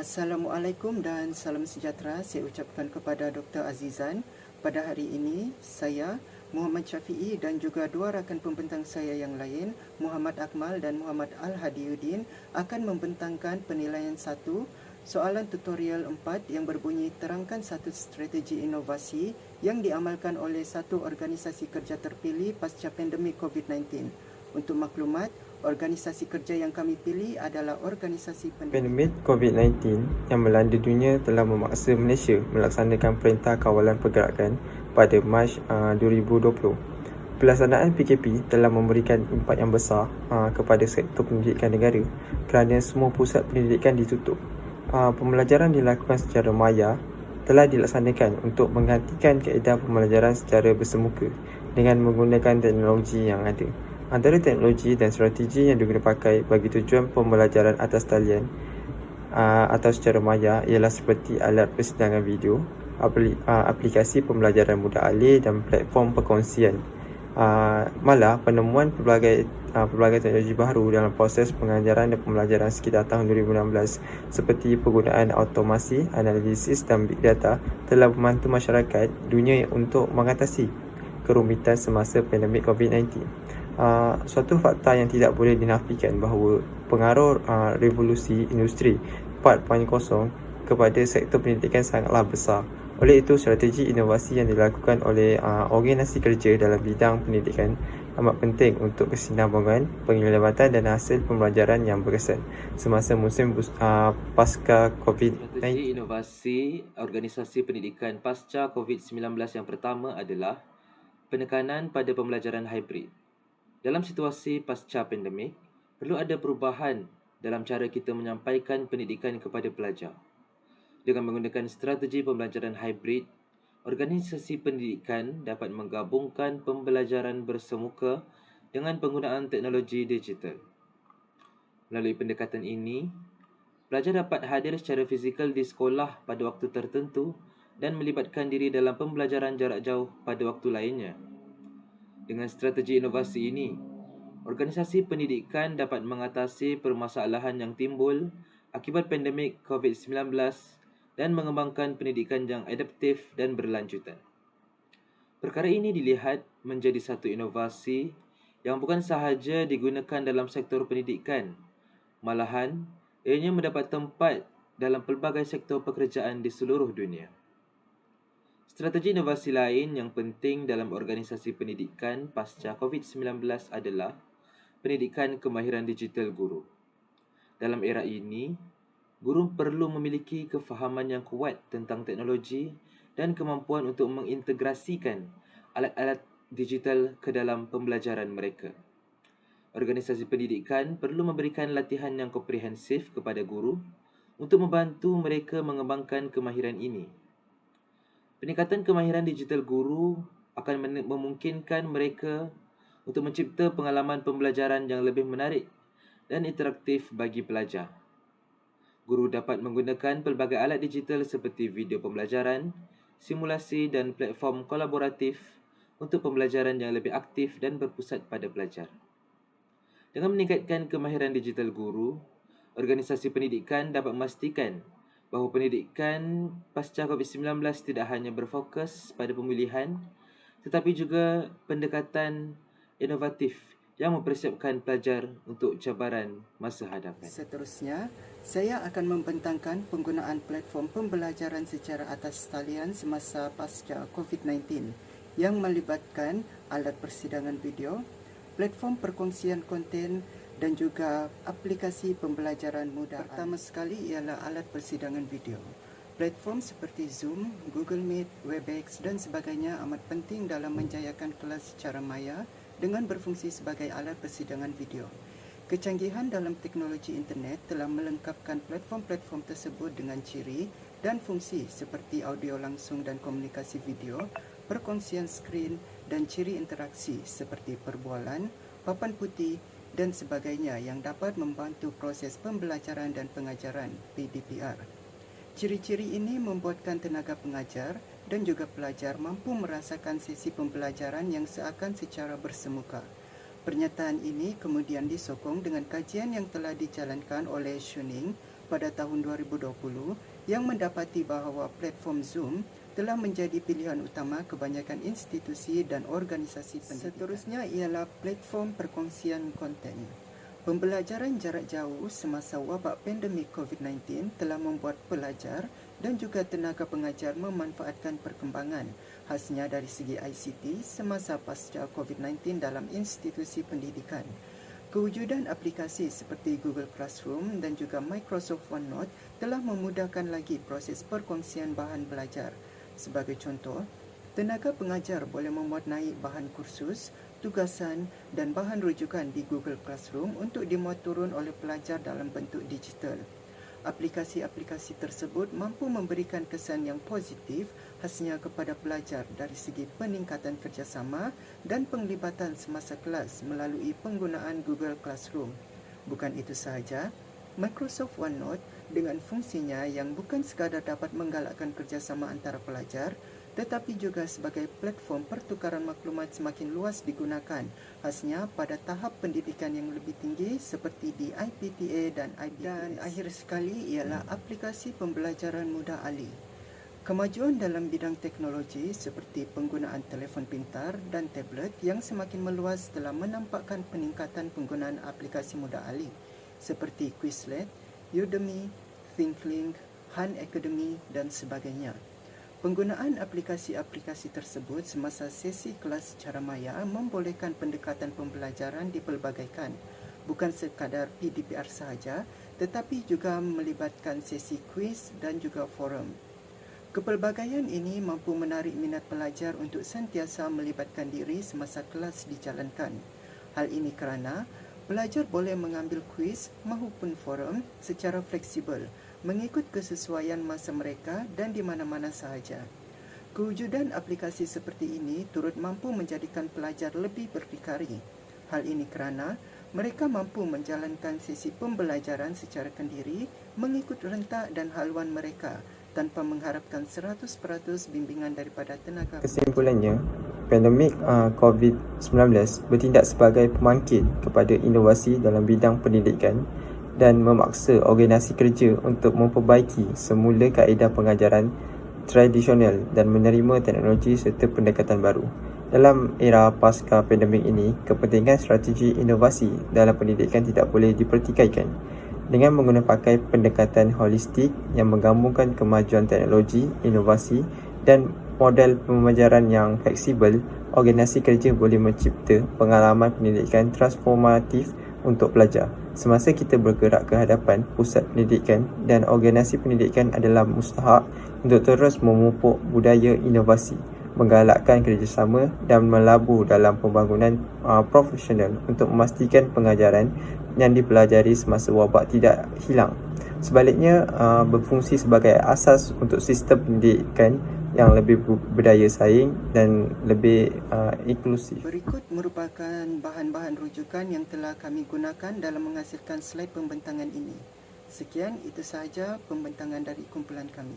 Assalamualaikum dan salam sejahtera saya ucapkan kepada Dr. Azizan. Pada hari ini, saya, Muhammad Syafiee dan juga dua rakan pembentang saya yang lain, Muhammad Akmal dan Muhammad Al-Hadiuddin, akan membentangkan penilaian 1, soalan tutorial 4 yang berbunyi terangkan satu strategi inovasi yang diamalkan oleh satu organisasi kerja terpilih pasca pandemik COVID-19. Untuk maklumat, organisasi kerja yang kami pilih adalah organisasi Pandemik COVID-19 yang melanda dunia telah memaksa Malaysia melaksanakan Perintah Kawalan Pergerakan pada Mac 2020. Pelaksanaan PKP telah memberikan impak yang besar kepada sektor pendidikan negara kerana semua pusat pendidikan ditutup. Pembelajaran dilakukan secara maya telah dilaksanakan untuk menggantikan kaedah pembelajaran secara bersemuka dengan menggunakan teknologi yang ada. Antara teknologi dan strategi yang digunakan pakai bagi tujuan pembelajaran atas talian atau secara maya ialah seperti alat persidangan video, aplikasi pembelajaran mudah alih dan platform perkongsian. Malah penemuan pelbagai teknologi baru dalam proses pengajaran dan pembelajaran sekitar tahun 2016 seperti penggunaan automasi, analisis dan big data telah membantu masyarakat dunia untuk mengatasi kerumitan semasa pandemik COVID-19. Suatu fakta yang tidak boleh dinafikan bahawa pengaruh revolusi industri 4.0 kepada sektor pendidikan sangatlah besar. Oleh itu, strategi inovasi yang dilakukan oleh organisasi kerja dalam bidang pendidikan amat penting untuk kesinambungan, penglibatan dan hasil pembelajaran yang berkesan semasa musim pasca COVID-19. Strategi inovasi organisasi pendidikan pasca COVID-19 yang pertama adalah penekanan pada pembelajaran hybrid. Dalam situasi pasca pandemik, perlu ada perubahan dalam cara kita menyampaikan pendidikan kepada pelajar. Dengan menggunakan strategi pembelajaran hybrid, organisasi pendidikan dapat menggabungkan pembelajaran bersemuka dengan penggunaan teknologi digital. Melalui pendekatan ini, pelajar dapat hadir secara fizikal di sekolah pada waktu tertentu dan melibatkan diri dalam pembelajaran jarak jauh pada waktu lainnya. Dengan strategi inovasi ini, organisasi pendidikan dapat mengatasi permasalahan yang timbul akibat pandemik COVID-19 dan mengembangkan pendidikan yang adaptif dan berlanjutan. Perkara ini dilihat menjadi satu inovasi yang bukan sahaja digunakan dalam sektor pendidikan, malahan ianya mendapat tempat dalam pelbagai sektor pekerjaan di seluruh dunia. Strategi inovasi lain yang penting dalam organisasi pendidikan pasca COVID-19 adalah pendidikan kemahiran digital guru. Dalam era ini, guru perlu memiliki kefahaman yang kuat tentang teknologi dan kemampuan untuk mengintegrasikan alat-alat digital ke dalam pembelajaran mereka. Organisasi pendidikan perlu memberikan latihan yang komprehensif kepada guru untuk membantu mereka mengembangkan kemahiran ini. Peningkatan kemahiran digital guru akan memungkinkan mereka untuk mencipta pengalaman pembelajaran yang lebih menarik dan interaktif bagi pelajar. Guru dapat menggunakan pelbagai alat digital seperti video pembelajaran, simulasi dan platform kolaboratif untuk pembelajaran yang lebih aktif dan berpusat pada pelajar. Dengan meningkatkan kemahiran digital guru, organisasi pendidikan dapat memastikan bahawa pendidikan pasca COVID-19 tidak hanya berfokus pada pemilihan tetapi juga pendekatan inovatif yang mempersiapkan pelajar untuk cabaran masa hadapan. Seterusnya, saya akan membentangkan penggunaan platform pembelajaran secara atas talian semasa pasca COVID-19 yang melibatkan alat persidangan video, platform perkongsian konten dan juga aplikasi pembelajaran mudah. Pertama sekali ialah alat persidangan video. Platform seperti Zoom, Google Meet, Webex dan sebagainya amat penting dalam menjayakan kelas secara maya dengan berfungsi sebagai alat persidangan video. Kecanggihan dalam teknologi internet telah melengkapkan platform-platform tersebut dengan ciri dan fungsi seperti audio langsung dan komunikasi video, perkongsian skrin dan ciri interaksi seperti perbualan, papan putih dan sebagainya yang dapat membantu proses pembelajaran dan pengajaran PDPR. Ciri-ciri ini membuatkan tenaga pengajar dan juga pelajar mampu merasakan sesi pembelajaran yang seakan secara bersemuka. Pernyataan ini kemudian disokong dengan kajian yang telah dijalankan oleh Shuning pada tahun 2020 yang mendapati bahawa platform Zoom telah menjadi pilihan utama kebanyakan institusi dan organisasi pendidikan. Seterusnya ialah platform perkongsian konten. Pembelajaran jarak jauh semasa wabak pandemik COVID-19 telah membuat pelajar dan juga tenaga pengajar memanfaatkan perkembangan khasnya dari segi ICT semasa pasca COVID-19 dalam institusi pendidikan. Kewujudan aplikasi seperti Google Classroom dan juga Microsoft OneNote telah memudahkan lagi proses perkongsian bahan belajar. Sebagai contoh, tenaga pengajar boleh memuat naik bahan kursus, tugasan dan bahan rujukan di Google Classroom untuk dimuat turun oleh pelajar dalam bentuk digital. Aplikasi-aplikasi tersebut mampu memberikan kesan yang positif khasnya kepada pelajar dari segi peningkatan kerjasama dan penglibatan semasa kelas melalui penggunaan Google Classroom. Bukan itu sahaja, Microsoft OneNote dengan fungsinya yang bukan sekadar dapat menggalakkan kerjasama antara pelajar, tetapi juga sebagai platform pertukaran maklumat semakin luas digunakan, khasnya pada tahap pendidikan yang lebih tinggi seperti di IPTA dan IBTS. Dan akhir sekali ialah aplikasi pembelajaran mudah alih. Kemajuan dalam bidang teknologi seperti penggunaan telefon pintar dan tablet yang semakin meluas telah menampakkan peningkatan penggunaan aplikasi mudah alih seperti Quizlet, Udemy, ThinkLink, Han Academy dan sebagainya. Penggunaan aplikasi-aplikasi tersebut semasa sesi kelas secara maya membolehkan pendekatan pembelajaran dipelbagaikan, bukan sekadar PDPR sahaja, tetapi juga melibatkan sesi kuis dan juga forum. Kepelbagaian ini mampu menarik minat pelajar untuk sentiasa melibatkan diri semasa kelas dijalankan. Hal ini kerana pelajar boleh mengambil kuis maupun forum secara fleksibel, mengikut kesesuaian masa mereka dan di mana-mana sahaja. Kewujudan aplikasi seperti ini turut mampu menjadikan pelajar lebih berdikari. Hal ini kerana mereka mampu menjalankan sesi pembelajaran secara kendiri mengikut rentak dan haluan mereka tanpa mengharapkan 100% bimbingan daripada tenaga. Kesimpulannya, pandemik COVID-19 bertindak sebagai pembangkit kepada inovasi dalam bidang pendidikan dan memaksa organisasi kerja untuk memperbaiki semula kaedah pengajaran tradisional dan menerima teknologi serta pendekatan baru. Dalam era pasca pandemik ini, kepentingan strategi inovasi dalam pendidikan tidak boleh dipertikaikan. Dengan menggunakan pendekatan holistik yang menggabungkan kemajuan teknologi, inovasi dan model pembelajaran yang fleksibel, organisasi kerja boleh mencipta pengalaman pendidikan transformatif untuk pelajar. Semasa kita bergerak ke hadapan, pusat pendidikan dan organisasi pendidikan adalah mustahak untuk terus memupuk budaya inovasi, menggalakkan kerjasama dan melabur dalam pembangunan profesional untuk memastikan pengajaran yang dipelajari semasa wabak tidak hilang. Sebaliknya, berfungsi sebagai asas untuk sistem pendidikan yang lebih berdaya saing dan lebih inklusif. Berikut merupakan bahan-bahan rujukan yang telah kami gunakan dalam menghasilkan slide pembentangan ini. Sekian, itu sahaja pembentangan dari kumpulan kami.